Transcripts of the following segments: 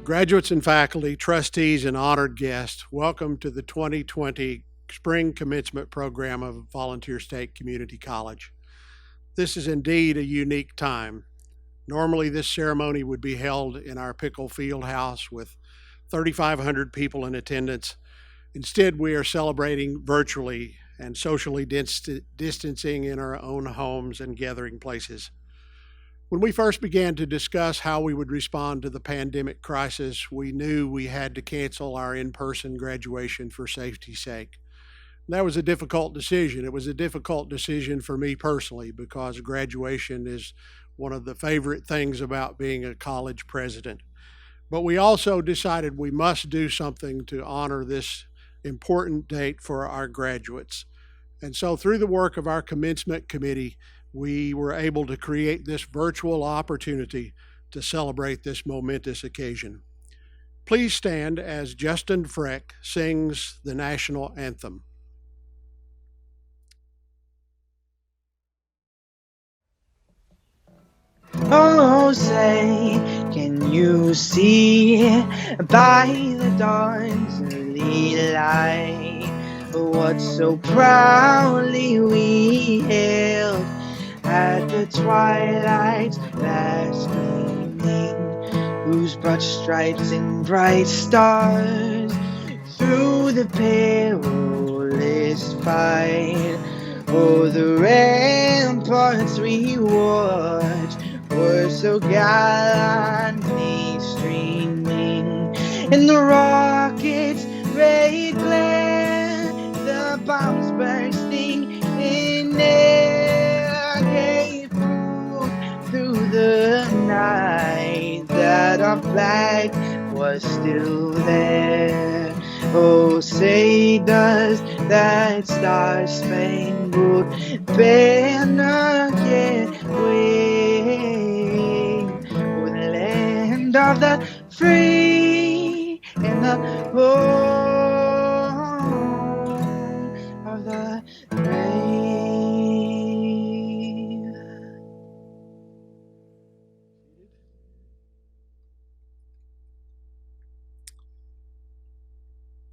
Graduates and faculty, trustees, and honored guests, welcome to the 2020 Spring Commencement Program of Volunteer State Community College. This is indeed a unique time. Normally, this ceremony would be held in our Pickle Field House with 3,500 people in attendance. Instead, we are celebrating virtually and socially distancing in our own homes and gathering places. When we first began to discuss how we would respond to the pandemic crisis, we knew we had to cancel our in-person graduation for safety's sake. That was a difficult decision. It was a difficult decision for me personally because graduation is one of the favorite things about being a college president. But we also decided we must do something to honor this important date for our graduates. And so through the work of our commencement committee, we were able to create this virtual opportunity to celebrate this momentous occasion. Please stand as Justin Freck sings the national anthem. Oh, say, can you see by the dawn's early light what so proudly we hailed at the twilight's last gleaming, whose broad stripes and bright stars through the perilous fight o'er the ramparts we watched were so gallantly streaming, and the rockets' red glare, the bombs bursting in air, gave proof through the night that our flag was still there. Oh, say does that star-spangled banner yet wave o'er the land of the free and the home of the brave?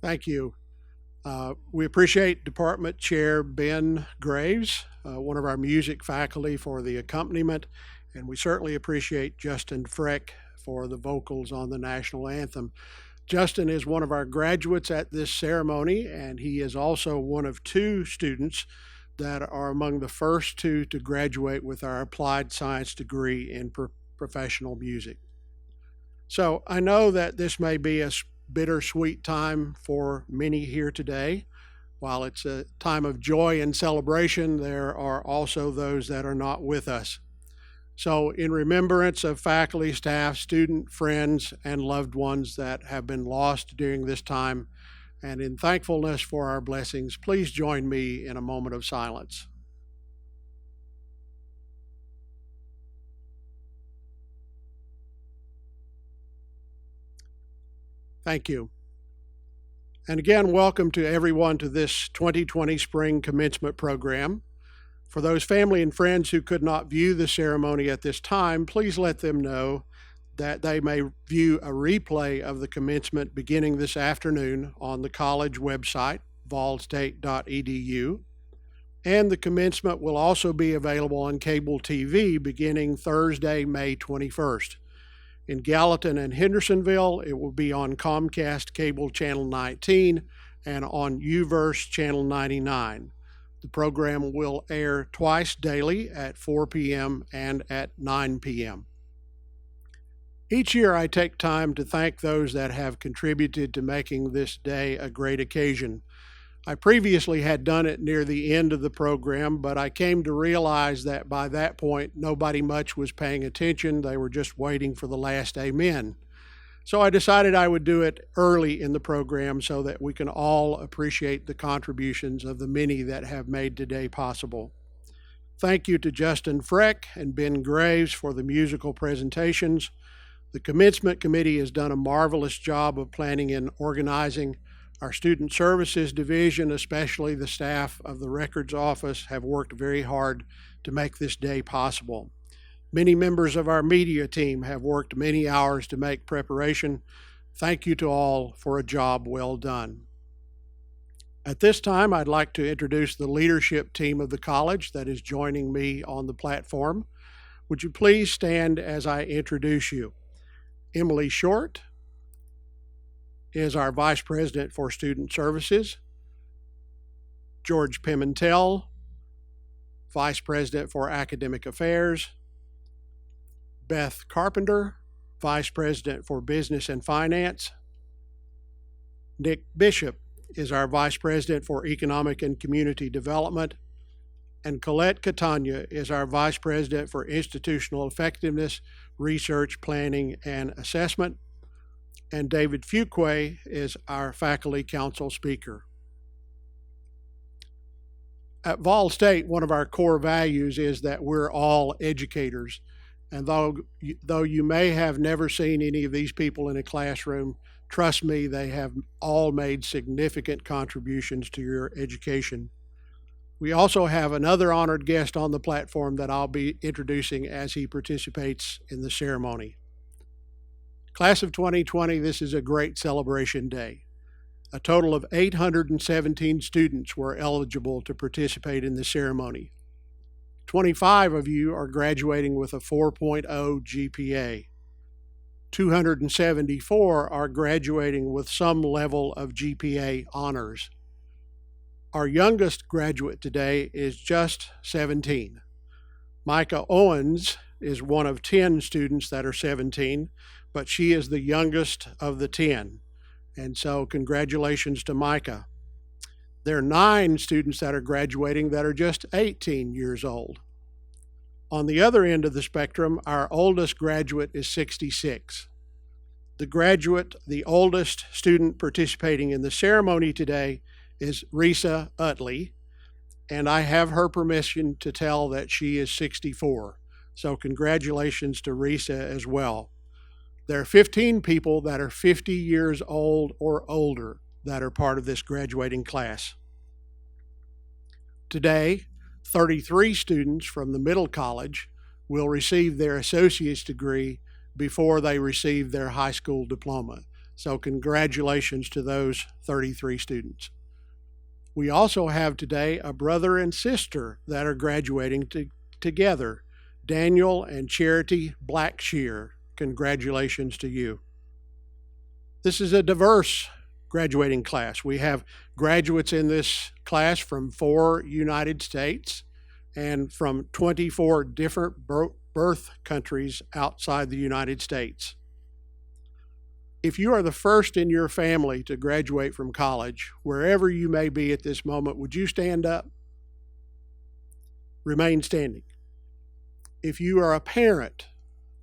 Thank you. We appreciate Department Chair Ben Graves, one of our music faculty, for the accompaniment, and we certainly appreciate Justin Freck for the vocals on the national anthem. Justin is one of our graduates at this ceremony, and he is also one of two students that are among the first two to graduate with our applied science degree in professional music. So I know that this may be a bittersweet time for many here today. While it's a time of joy and celebration, there are also those that are not with us. So in remembrance of faculty, staff, student, friends, and loved ones that have been lost during this time, and in thankfulness for our blessings, please join me in a moment of silence. Thank you. And again, welcome to everyone to this 2020 Spring Commencement Program. For those family and friends who could not view the ceremony at this time, please let them know that they may view a replay of the commencement beginning this afternoon on the college website, volstate.edu. And the commencement will also be available on cable TV beginning Thursday, May 21st. In Gallatin and Hendersonville, it will be on Comcast Cable Channel 19 and on UVerse Channel 99. The program will air twice daily at 4 p.m. and at 9 p.m. Each year I take time to thank those that have contributed to making this day a great occasion. I previously had done it near the end of the program, but I came to realize that by that point, nobody much was paying attention. They were just waiting for the last amen. So I decided I would do it early in the program so that we can all appreciate the contributions of the many that have made today possible. Thank you to Justin Freck and Ben Graves for the musical presentations. The Commencement Committee has done a marvelous job of planning and organizing. Our Student Services Division, especially the staff of the Records Office, have worked very hard to make this day possible. Many members of our media team have worked many hours to make preparation. Thank you to all for a job well done. At this time, I'd like to introduce the leadership team of the college that is joining me on the platform. Would you please stand as I introduce you? Emily Short is our Vice President for Student Services. George Pimentel, Vice President for Academic Affairs. Beth Carpenter, Vice President for Business and Finance. Nick Bishop is our Vice President for Economic and Community Development. And Colette Catania is our Vice President for Institutional Effectiveness, Research, Planning, and Assessment. And David Fuqua is our Faculty Council Speaker. At Vol State, one of our core values is that we're all educators. And though you may have never seen any of these people in a classroom, trust me, they have all made significant contributions to your education. We also have another honored guest on the platform that I'll be introducing as he participates in the ceremony. Class of 2020, this is a great celebration day. A total of 817 students were eligible to participate in the ceremony. 25 of you are graduating with a 4.0 GPA. 274 are graduating with some level of GPA honors. Our youngest graduate today is just 17. Micah Owens is one of 10 students that are 17, but she is the youngest of the 10. And so congratulations to Micah. There are 9 students that are graduating that are just 18 years old. On the other end of the spectrum, our oldest graduate is 66. The oldest student participating in the ceremony today is Risa Utley, and I have her permission to tell that she is 64. So congratulations to Risa as well. There are 15 people that are 50 years old or older that are part of this graduating class. Today, 33 students from the middle college will receive their associate's degree before they receive their high school diploma. So congratulations to those 33 students. We also have today a brother and sister that are graduating together, Daniel and Charity Blackshear. Congratulations to you. This is a diverse graduating class. We have graduates in this class from 4 United States and from 24 different birth countries outside the United States. If you are the first in your family to graduate from college, wherever you may be at this moment, would you stand up? Remain standing. If you are a parent,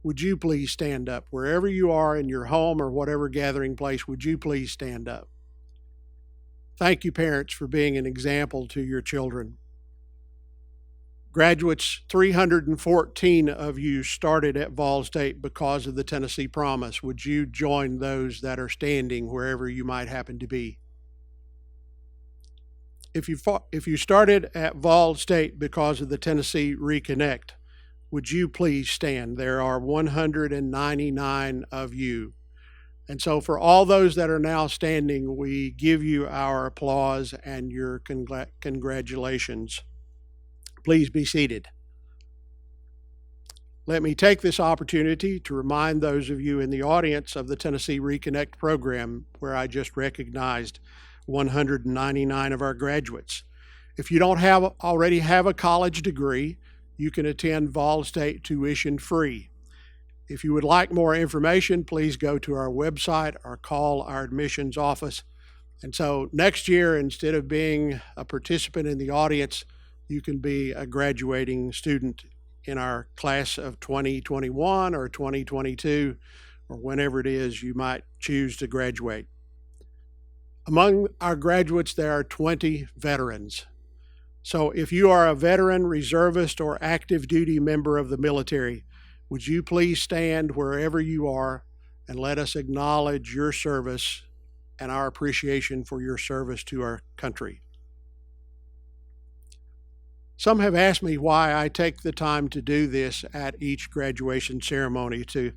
would you please stand up? Wherever you are in your home or whatever gathering place, would you please stand up? Thank you, parents, for being an example to your children. Graduates, 314 of you started at Vol State because of the Tennessee Promise. Would you join those that are standing wherever you might happen to be? If you started at Vol State because of the Tennessee Reconnect, would you please stand? There are 199 of you. And so for all those that are now standing, we give you our applause and your congratulations. Please be seated. Let me take this opportunity to remind those of you in the audience of the Tennessee Reconnect program, where I just recognized 199 of our graduates. If you don't already have a college degree, you can attend Vol State tuition free. If you would like more information, please go to our website or call our admissions office. And so next year, instead of being a participant in the audience, you can be a graduating student in our class of 2021 or 2022, or whenever it is you might choose to graduate. Among our graduates, there are 20 veterans. So if you are a veteran, reservist, or active duty member of the military, would you please stand wherever you are and let us acknowledge your service and our appreciation for your service to our country. Some have asked me why I take the time to do this at each graduation ceremony, to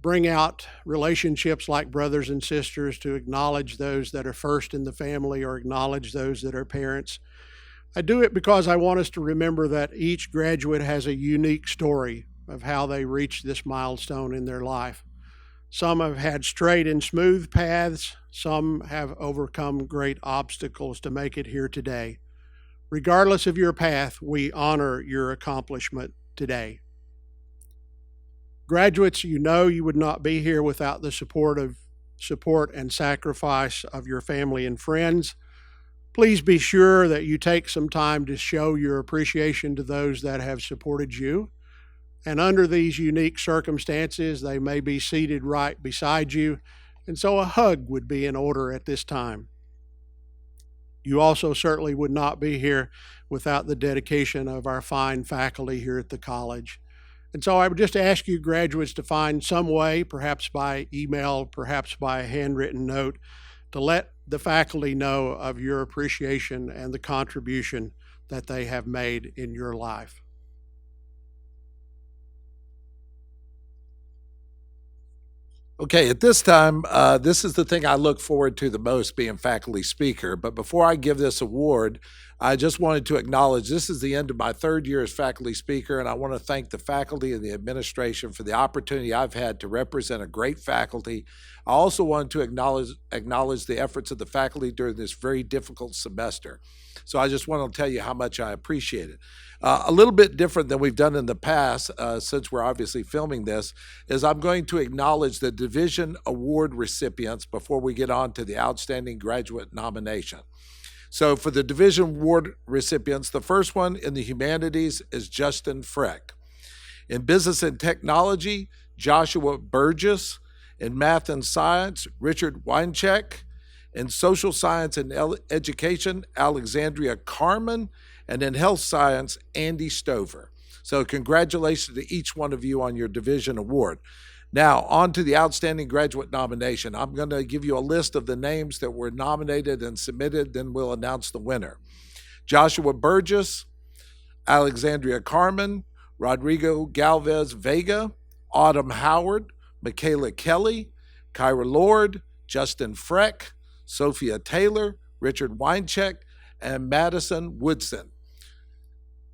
bring out relationships like brothers and sisters, to acknowledge those that are first in the family or acknowledge those that are parents. I do it because I want us to remember that each graduate has a unique story of how they reached this milestone in their life. Some have had straight and smooth paths, some have overcome great obstacles to make it here today. Regardless of your path, we honor your accomplishment today. Graduates, you know you would not be here without the support and sacrifice of your family and friends. Please be sure that you take some time to show your appreciation to those that have supported you. And under these unique circumstances, they may be seated right beside you, and so a hug would be in order at this time. You also certainly would not be here without the dedication of our fine faculty here at the college. And so I would just ask you graduates to find some way, perhaps by email, perhaps by a handwritten note, to let the faculty know of your appreciation and the contribution that they have made in your life. Okay, at this time, this is the thing I look forward to the most, being faculty speaker. But before I give this award, I just wanted to acknowledge this is the end of my third year as faculty speaker, and I want to thank the faculty and the administration for the opportunity I've had to represent a great faculty. I also want to acknowledge the efforts of the faculty during this very difficult semester. So I just want to tell you how much I appreciate it. A little bit different than we've done in the past, since we're obviously filming this, is I'm going to acknowledge the Division Award recipients before we get on to the Outstanding Graduate nomination. So for the Division Award recipients, the first one in the humanities is Justin Freck. In business and technology, Joshua Burgess. In math and science, Richard Weincheck. In social science and education, Alexandria Carmen. And in health science, Andy Stover. So congratulations to each one of you on your division award. Now, on to the Outstanding Graduate nomination. I'm going to give you a list of the names that were nominated and submitted, then we'll announce the winner. Joshua Burgess, Alexandria Carmen, Rodrigo Galvez Vega, Autumn Howard, Michaela Kelly, Kyra Lord, Justin Freck, Sophia Taylor, Richard Weincheck, and Madison Woodson.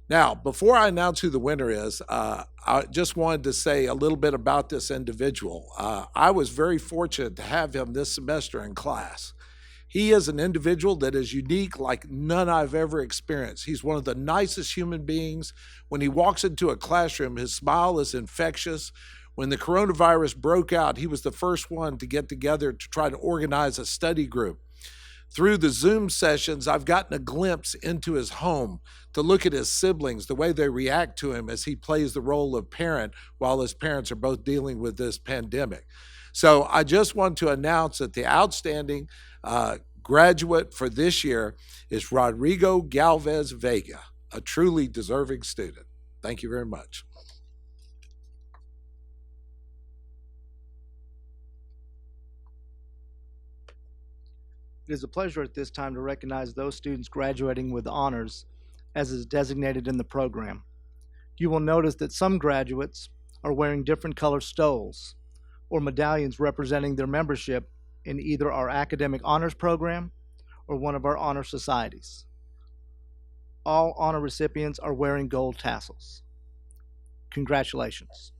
Now, before I announce who the winner is, I just wanted to say a little bit about this individual. I was very fortunate to have him this semester in class. He is an individual that is unique like none I've ever experienced. He's one of the nicest human beings. When he walks into a classroom, his smile is infectious. When the coronavirus broke out, he was the first one to get together to try to organize a study group. Through the Zoom sessions, I've gotten a glimpse into his home to look at his siblings, the way they react to him as he plays the role of parent while his parents are both dealing with this pandemic. So I just want to announce that the outstanding graduate for this year is Rodrigo Galvez Vega, a truly deserving student. Thank you very much. It is a pleasure at this time to recognize those students graduating with honors, as is designated in the program. You will notice that some graduates are wearing different color stoles or medallions representing their membership in either our academic honors program or one of our honor societies. All honor recipients are wearing gold tassels. Congratulations.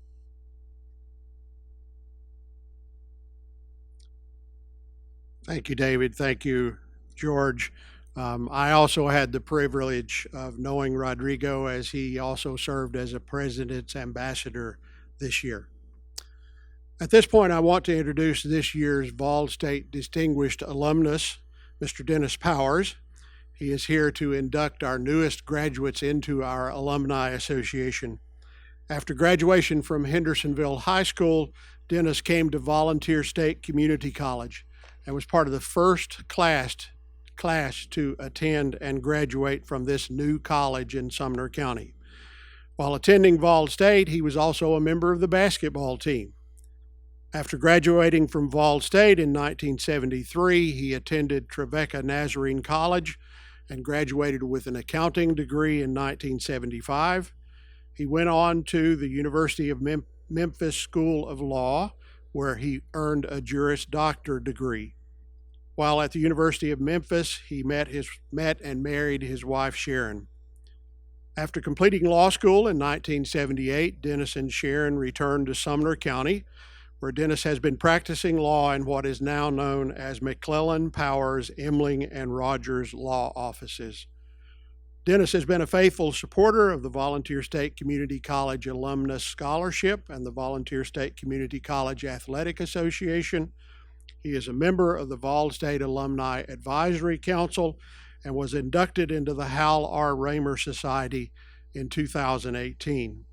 Thank you, David. Thank you, George. I also had the privilege of knowing Rodrigo as he also served as a president's ambassador this year. At this point, I want to introduce this year's Vol State Distinguished Alumnus, Mr. Dennis Powers. He is here to induct our newest graduates into our Alumni Association. After graduation from Hendersonville High School, Dennis came to Volunteer State Community College and was part of the first class to attend and graduate from this new college in Sumner County. While attending Vol State, he was also a member of the basketball team. After graduating from Vol State in 1973, he attended Trevecca Nazarene College and graduated with an accounting degree in 1975. He went on to the University of Memphis School of Law, where he earned a Juris Doctor degree. While at the University of Memphis, he met and married his wife, Sharon. After completing law school in 1978, Dennis and Sharon returned to Sumner County, where Dennis has been practicing law in what is now known as McClellan, Powers, Emling, and Rogers law offices. Dennis has been a faithful supporter of the Volunteer State Community College Alumnus Scholarship and the Volunteer State Community College Athletic Association. He is a member of the Vol State Alumni Advisory Council and was inducted into the Hal R. Raymer Society in 2018.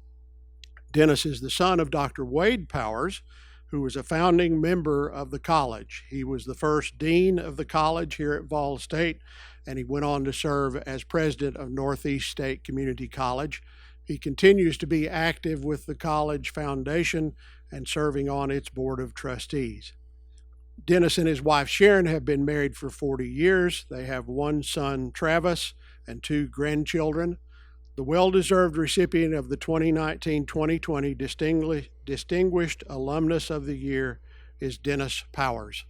Dennis is the son of Dr. Wade Powers, who was a founding member of the college. He was the first dean of the college here at Vol State, and he went on to serve as president of Northeast State Community College. He continues to be active with the college foundation and serving on its board of trustees. Dennis and his wife Sharon have been married for 40 years. They have one son, Travis, and 2 grandchildren. The well-deserved recipient of the 2019-2020 Distinguished Alumnus of the Year is Dennis Powers.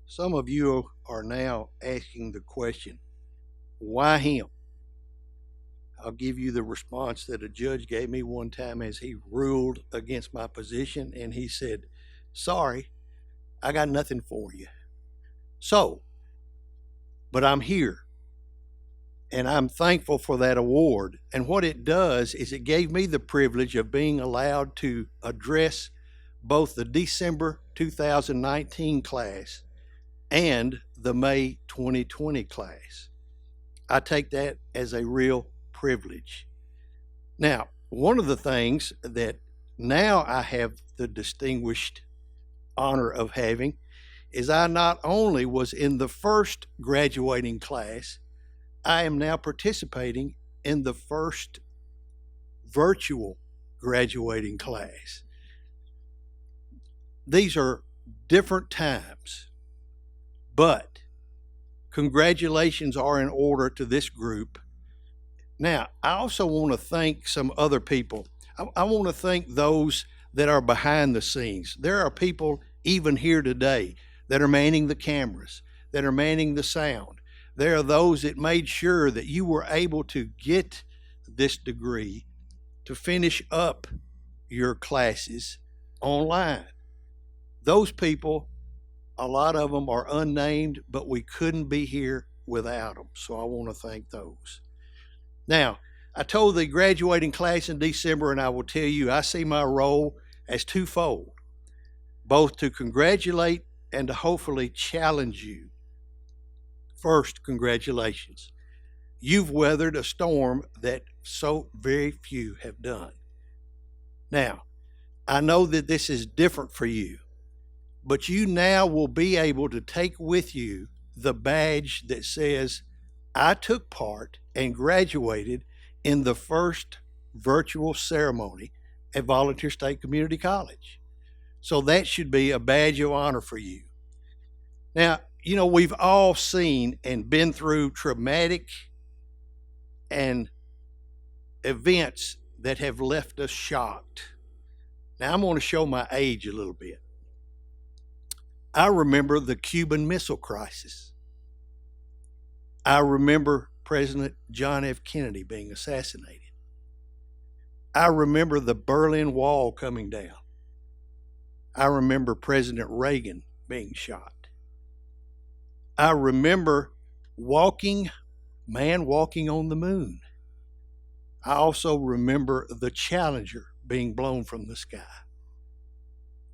Some of you are now asking the question, why him? I'll give you the response that a judge gave me one time as he ruled against my position, and he said, "Sorry, I got nothing for you. But I'm here, and I'm thankful for that award." And what it does is it gave me the privilege of being allowed to address both the December 2019 class and the May 2020 class. I take that as a real privilege. Now, one of the things that now I have the distinguished honor of having is I not only was in the first graduating class, I am now participating in the first virtual graduating class. These are different times, but congratulations are in order to this group. Now, I also want to thank some other people. I want to thank those that are behind the scenes. There are people even here today that are manning the cameras, that are manning the sound. There are those that made sure that you were able to get this degree to finish up your classes online. Those people, a lot of them are unnamed, but we couldn't be here without them. So I want to thank those. Now, I told the graduating class in December, and I will tell you, I see my role as twofold, both to congratulate and to hopefully challenge you. First, congratulations. You've weathered a storm that so very few have done. Now, I know that this is different for you, but you now will be able to take with you the badge that says, "I took part and graduated in the first virtual ceremony at Volunteer State Community College." So that should be a badge of honor for you. Now, you know, we've all seen and been through traumatic and events that have left us shocked. Now, I'm going to show my age a little bit. I remember the Cuban Missile Crisis. I remember President John F. Kennedy being assassinated. I remember the Berlin Wall coming down. I remember President Reagan being shot. I remember man walking on the moon. I also remember the Challenger being blown from the sky.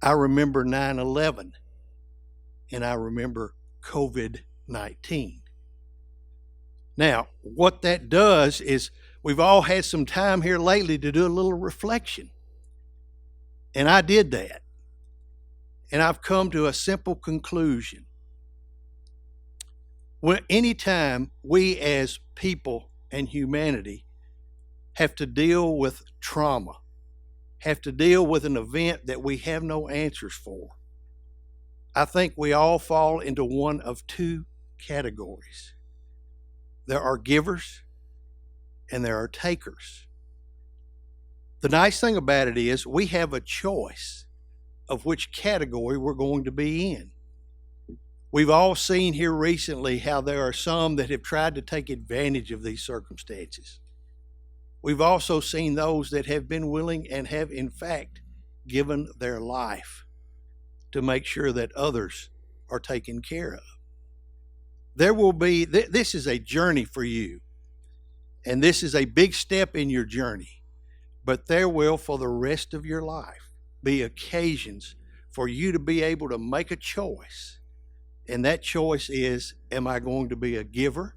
I remember 9/11, and I remember COVID-19. Now, what that does is we've all had some time here lately to do a little reflection. And I did that. And I've come to a simple conclusion. Anytime we as people and humanity have to deal with trauma, have to deal with an event that we have no answers for, I think we all fall into one of two categories. There are givers and there are takers. The nice thing about it is we have a choice of which category we're going to be in. We've all seen here recently how there are some that have tried to take advantage of these circumstances. We've also seen those that have been willing and have in fact given their life to make sure that others are taken care of. There will be, this is a journey for you, and this is a big step in your journey, but there will, for the rest of your life, be occasions for you to be able to make a choice. And that choice is, am I going to be a giver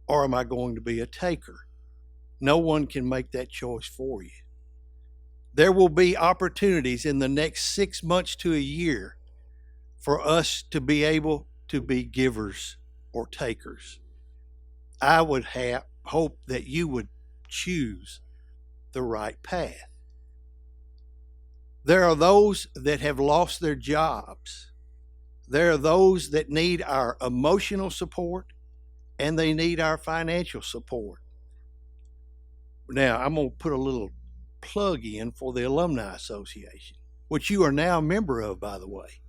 or am I going to be a taker? No one can make that choice for you. There will be opportunities in the next 6 months to a year for us to be able to be givers or takers. I would hope that you would choose the right path. There are those that have lost their jobs. There are those that need our emotional support and they need our financial support. Now, I'm going to put a little plug in for the Alumni Association, which you are now a member of, by the way.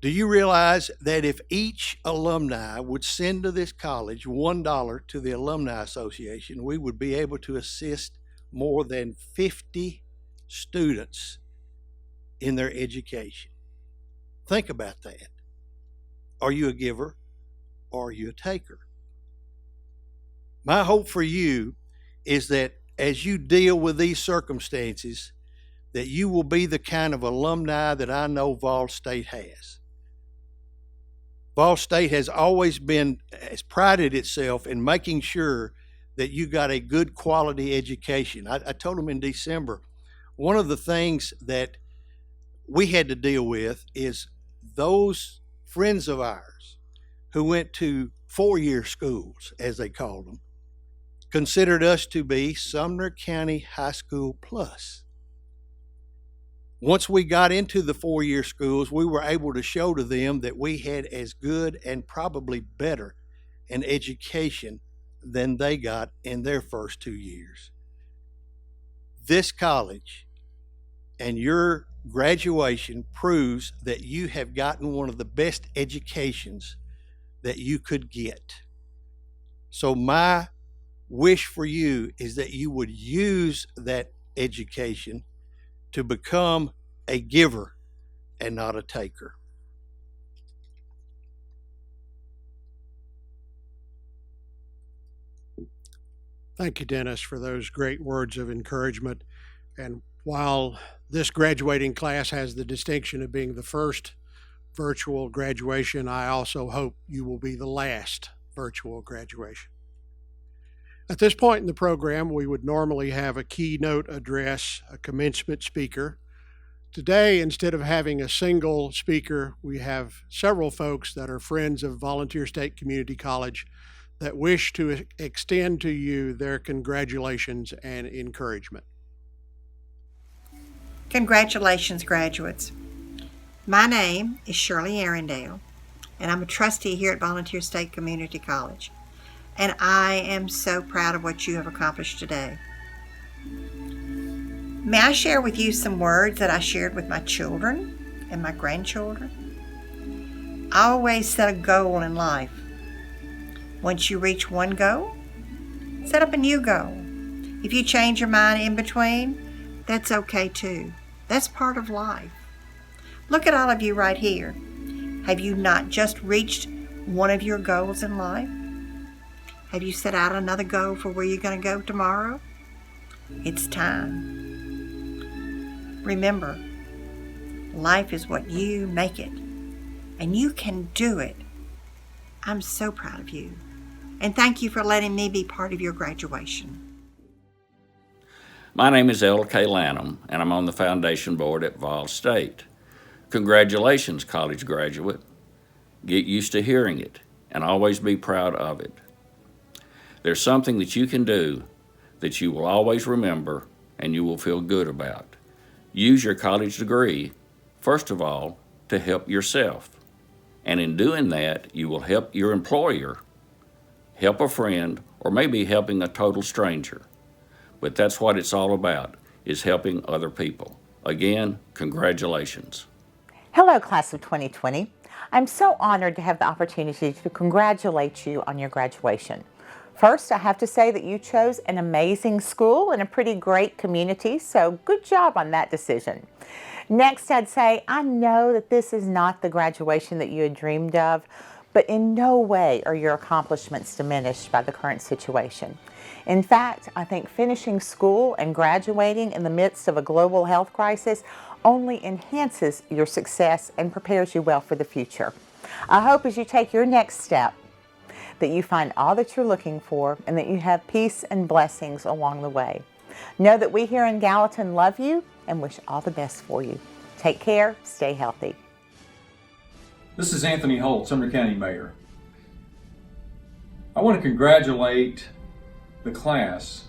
Do you realize that if each alumni would send to this college $1 to the Alumni Association, we would be able to assist more than 50 students in their education? Think about that. Are you a giver or are you a taker? My hope for you is that as you deal with these circumstances, that you will be the kind of alumni that I know Vol State has. Vol State has prided itself in making sure that you got a good quality education. I told them in December, one of the things that we had to deal with is those friends of ours who went to four-year schools, as they called them, considered us to be Sumner County High School Plus. Once we got into the four-year schools, we were able to show to them that we had as good and probably better an education than they got in their first 2 years. This college and your graduation proves that you have gotten one of the best educations that you could get. So my wish for you is that you would use that education to become a giver and not a taker. Thank you, Dennis, for those great words of encouragement. And while this graduating class has the distinction of being the first virtual graduation, I also hope you will be the last virtual graduation. At this point in the program, we would normally have a keynote address, a commencement speaker. Today, instead of having a single speaker, we have several folks that are friends of Volunteer State Community College that wish to extend to you their congratulations and encouragement. Congratulations, graduates. My name is Shirley Arundel, and I'm a trustee here at Volunteer State Community College. And I am so proud of what you have accomplished today. May I share with you some words that I shared with my children and my grandchildren? I always set a goal in life. Once you reach one goal, set up a new goal. If you change your mind in between, that's okay too. That's part of life. Look at all of you right here. Have you not just reached one of your goals in life? Have you set out another goal for where you're going to go tomorrow? It's time. Remember, life is what you make it, and you can do it. I'm so proud of you, and thank you for letting me be part of your graduation. My name is L.K. Lanham, and I'm on the foundation board at Vol State. Congratulations, college graduate. Get used to hearing it, and always be proud of it. There's something that you can do that you will always remember and you will feel good about. Use your college degree First of all, to help yourself. And in doing that, you will help your employer, help a friend, or maybe helping a total stranger. But that's what it's all about, is helping other people. Again, congratulations. Hello, class of 2020. I'm so honored to have the opportunity to congratulate you on your graduation. First, I have to say that you chose an amazing school and a pretty great community, so good job on that decision. Next, I'd say I know that this is not the graduation that you had dreamed of, but in no way are your accomplishments diminished by the current situation. In fact, I think finishing school and graduating in the midst of a global health crisis only enhances your success and prepares you well for the future. I hope as you take your next step that you find all that you're looking for and that you have peace and blessings along the way. Know that we here in Gallatin love you and wish all the best for you. Take care, stay healthy. This is Anthony Holt, Sumner County Mayor. I want to congratulate the class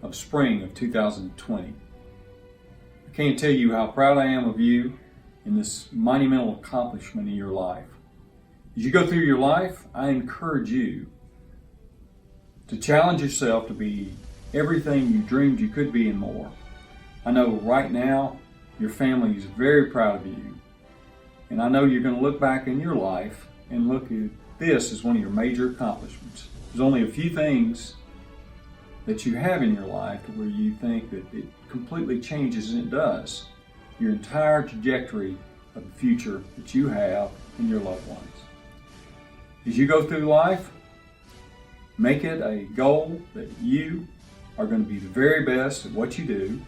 of spring of 2020. I can't tell you how proud I am of you in this monumental accomplishment in your life. As you go through your life, I encourage you to challenge yourself to be everything you dreamed you could be and more. I know right now your family is very proud of you, and I know you're going to look back in your life and look at this as one of your major accomplishments. There's only a few things that you have in your life to where you think that it completely changes, and it does, your entire trajectory of the future that you have and your loved ones. As you go through life, make it a goal that you are going to be the very best at what you do,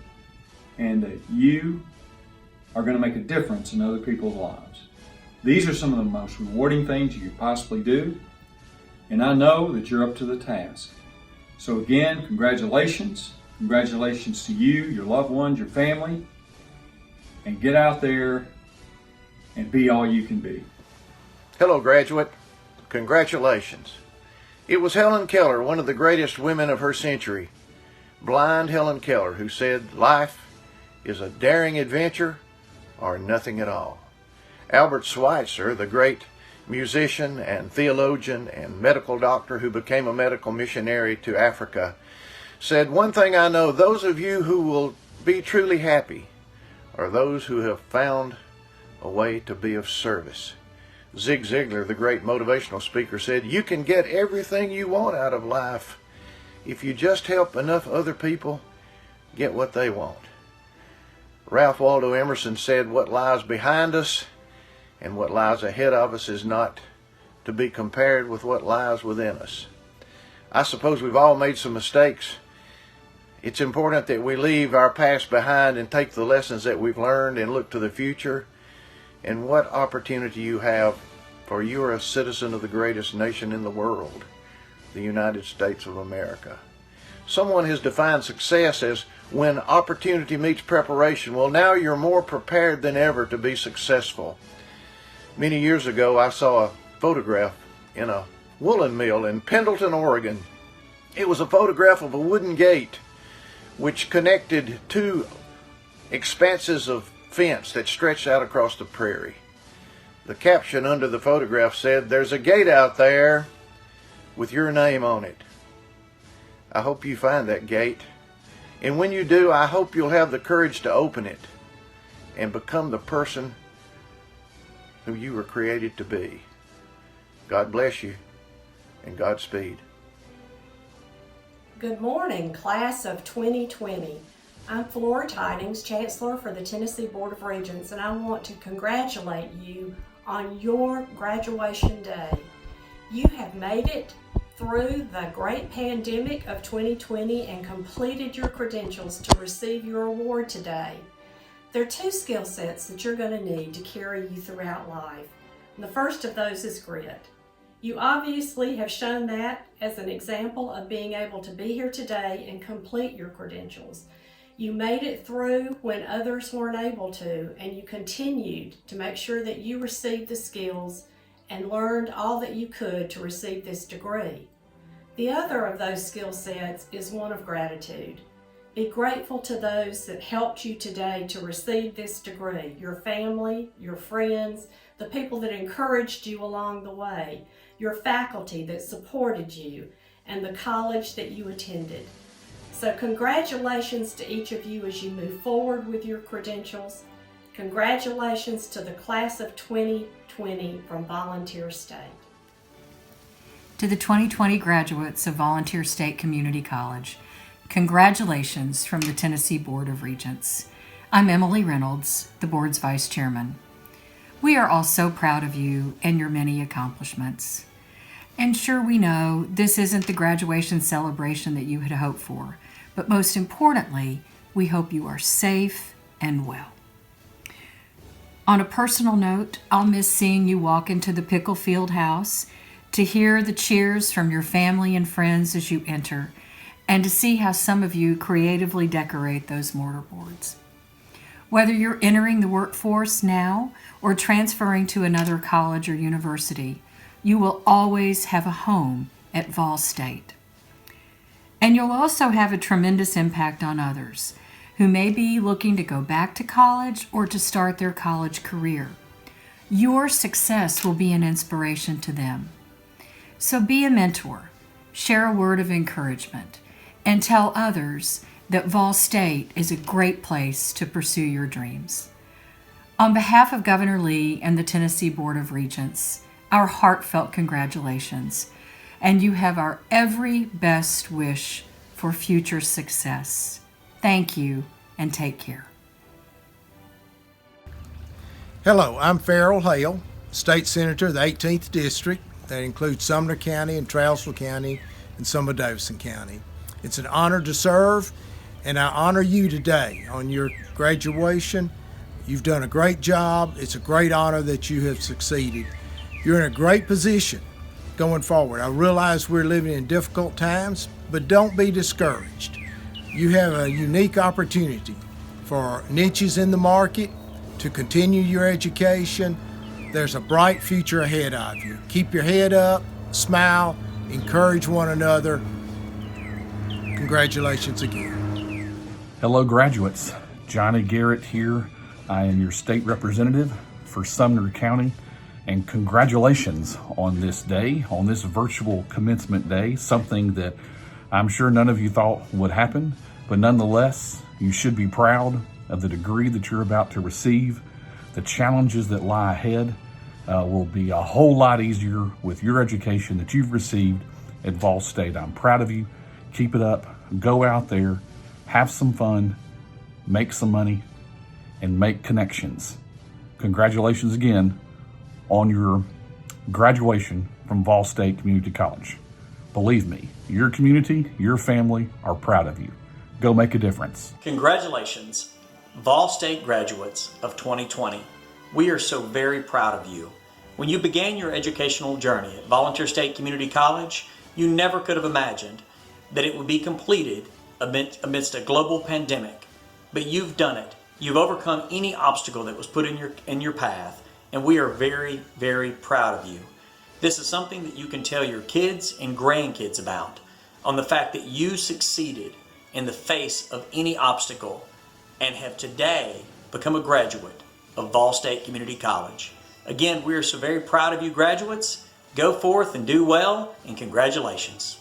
and that you are going to make a difference in other people's lives. These are some of the most rewarding things you could possibly do, and I know that you're up to the task. So again, congratulations. Congratulations to you, your loved ones, your family, and get out there and be all you can be. Hello, graduate. Congratulations. It was Helen Keller, one of the greatest women of her century, blind Helen Keller, who said, "Life is a daring adventure or nothing at all." Albert Schweitzer, the great musician and theologian and medical doctor who became a medical missionary to Africa, said, "One thing I know, those of you who will be truly happy are those who have found a way to be of service." Zig Ziglar, the great motivational speaker, said, "You can get everything you want out of life if you just help enough other people get what they want." Ralph Waldo Emerson said, "What lies behind us and what lies ahead of us is not to be compared with what lies within us." I suppose we've all made some mistakes. It's important that we leave our past behind and take the lessons that we've learned and look to the future. And what opportunity you have, for you are a citizen of the greatest nation in the world, the United States of America. Someone has defined success as when opportunity meets preparation. Well, now you're more prepared than ever to be successful. Many years ago, I saw a photograph in a woolen mill in Pendleton, Oregon. It was a photograph of a wooden gate which connected two expanses of fence that stretched out across the prairie. The caption under the photograph said, "There's a gate out there with your name on it." I hope you find that gate. And when you do, I hope you'll have the courage to open it and become the person who you were created to be. God bless you and Godspeed. Good morning, class of 2020. I'm Flora Tidings, Chancellor for the Tennessee Board of Regents, and I want to congratulate you on your graduation day. You have made it through the great pandemic of 2020 and completed your credentials to receive your award today. There are two skill sets that you're going to need to carry you throughout life. And the first of those is grit. You obviously have shown that as an example of being able to be here today and complete your credentials. You made it through when others weren't able to, and you continued to make sure that you received the skills and learned all that you could to receive this degree. The other of those skill sets is one of gratitude. Be grateful to those that helped you today to receive this degree, your family, your friends, the people that encouraged you along the way, your faculty that supported you, and the college that you attended. So congratulations to each of you as you move forward with your credentials. Congratulations to the class of 2020 from Volunteer State. To the 2020 graduates of Volunteer State Community College, congratulations from the Tennessee Board of Regents. I'm Emily Reynolds, the board's vice chairman. We are all so proud of you and your many accomplishments. And sure, we know this isn't the graduation celebration that you had hoped for, but most importantly, we hope you are safe and well. On a personal note, I'll miss seeing you walk into the Pickle Field House, to hear the cheers from your family and friends as you enter, and to see how some of you creatively decorate those mortarboards. Whether you're entering the workforce now or transferring to another college or university, you will always have a home at Vol State. And you'll also have a tremendous impact on others who may be looking to go back to college or to start their college career. Your success will be an inspiration to them. So be a mentor, share a word of encouragement, and tell others that Vol State is a great place to pursue your dreams. On behalf of Governor Lee and the Tennessee Board of Regents, our heartfelt congratulations, and you have our every best wish for future success. Thank you, and take care. Hello, I'm Farrell Hale, State Senator of the 18th District. That includes Sumner County and Trousdale County and some of Davison County. It's an honor to serve, and I honor you today on your graduation. You've done a great job. It's a great honor that you have succeeded. You're in a great position going forward. I realize we're living in difficult times, but don't be discouraged. You have a unique opportunity for niches in the market to continue your education. There's a bright future ahead of you. Keep your head up, smile, encourage one another. Congratulations again. Hello, graduates. Johnny Garrett here. I am your state representative for Sumner County, and congratulations on this day, on this virtual commencement day, something that I'm sure none of you thought would happen, but nonetheless, you should be proud of the degree that you're about to receive. The challenges that lie ahead will be a whole lot easier with your education that you've received at Vol State. I'm proud of you. Keep it up. Go out there, have some fun, make some money, and make connections. Congratulations again on your graduation from Vol State Community College. Believe me, your community, your family are proud of you. Go make a difference. Congratulations, Vol State graduates of 2020. We are so very proud of you. When you began your educational journey at Volunteer State Community College, you never could have imagined that it would be completed amidst a global pandemic. But you've done it. You've overcome any obstacle that was put in your path, and we are very, very proud of you. This is something that you can tell your kids and grandkids about, on the fact that you succeeded in the face of any obstacle and have today become a graduate of Vol State Community College. Again, we are so very proud of you, graduates. Go forth and do well, and congratulations.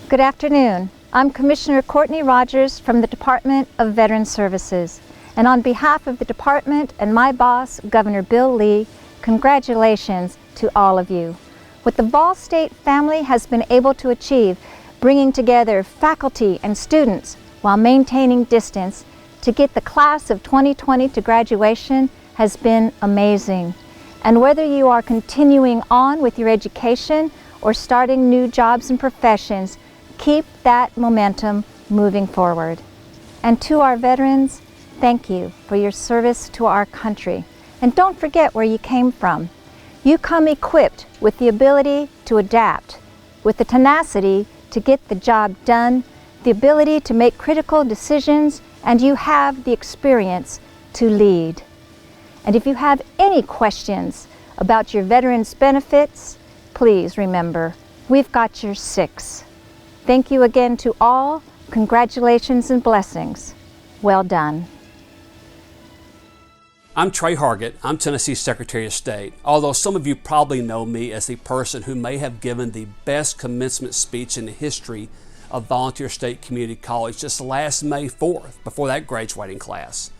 Good afternoon. I'm Commissioner Courtney Rogers from the Department of Veterans Services. And on behalf of the department and my boss, Governor Bill Lee, congratulations to all of you. What the Vol State family has been able to achieve, bringing together faculty and students while maintaining distance to get the class of 2020 to graduation, has been amazing. And whether you are continuing on with your education or starting new jobs and professions, keep that momentum moving forward. And to our veterans, thank you for your service to our country. And don't forget where you came from. You come equipped with the ability to adapt, with the tenacity to get the job done, the ability to make critical decisions, and you have the experience to lead. And if you have any questions about your veterans benefits, please remember, we've got your 6. Thank you again to all Congratulations and blessings. Well done. I'm Trey Hargett. I'm Tennessee's Secretary of State, although some of you probably know me as the person who may have given the best commencement speech in the history of Volunteer State Community College just last May 4th, before that graduating class.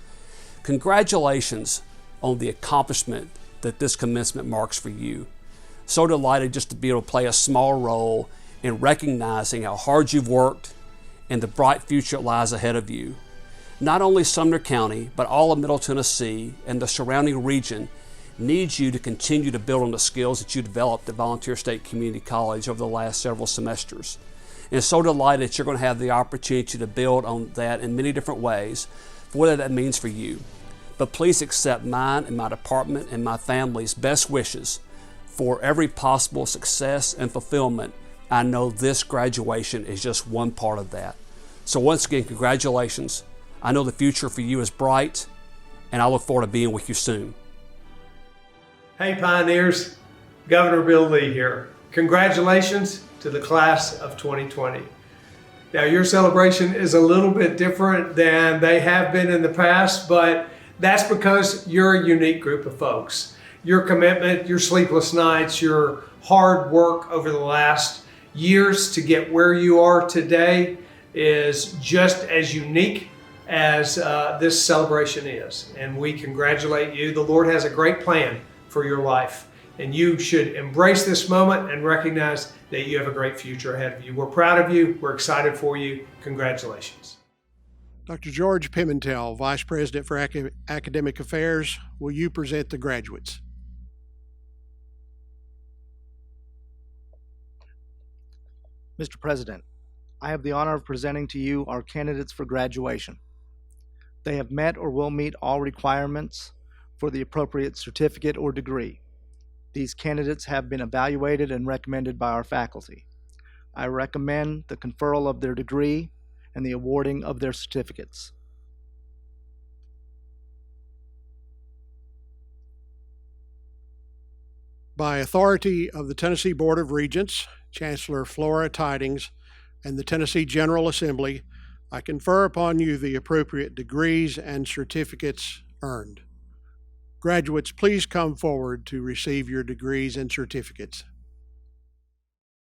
Congratulations on the accomplishment that this commencement marks for you. So delighted just to be able to play a small role in recognizing how hard you've worked and the bright future that lies ahead of you. Not only Sumner County, but all of Middle Tennessee and the surrounding region needs you to continue to build on the skills that you developed at Volunteer State Community College over the last several semesters. And so delighted that you're going to have the opportunity to build on that in many different ways, for whatever that means for you. But please accept mine and my department and my family's best wishes for every possible success and fulfillment. I know this graduation is just one part of that. So once again, congratulations. I know the future for you is bright, and I look forward to being with you soon. Hey Pioneers, Governor Bill Lee here. Congratulations to the class of 2020. Now your celebration is a little bit different than they have been in the past, but that's because you're a unique group of folks. Your commitment, your sleepless nights, your hard work over the last years to get where you are today is just as unique as this celebration is. And we congratulate you. The Lord has a great plan for your life, and you should embrace this moment and recognize that you have a great future ahead of you. We're proud of you. We're excited for you. Congratulations. Dr. George Pimentel, Vice President for Academic Affairs, will you present the graduates? Mr. President, I have the honor of presenting to you our candidates for graduation. They have met or will meet all requirements for the appropriate certificate or degree. These candidates have been evaluated and recommended by our faculty. I recommend the conferral of their degree and the awarding of their certificates. By authority of the Tennessee Board of Regents, Chancellor Flora Tidings, and the Tennessee General Assembly, I confer upon you the appropriate degrees and certificates earned. Graduates, please come forward to receive your degrees and certificates.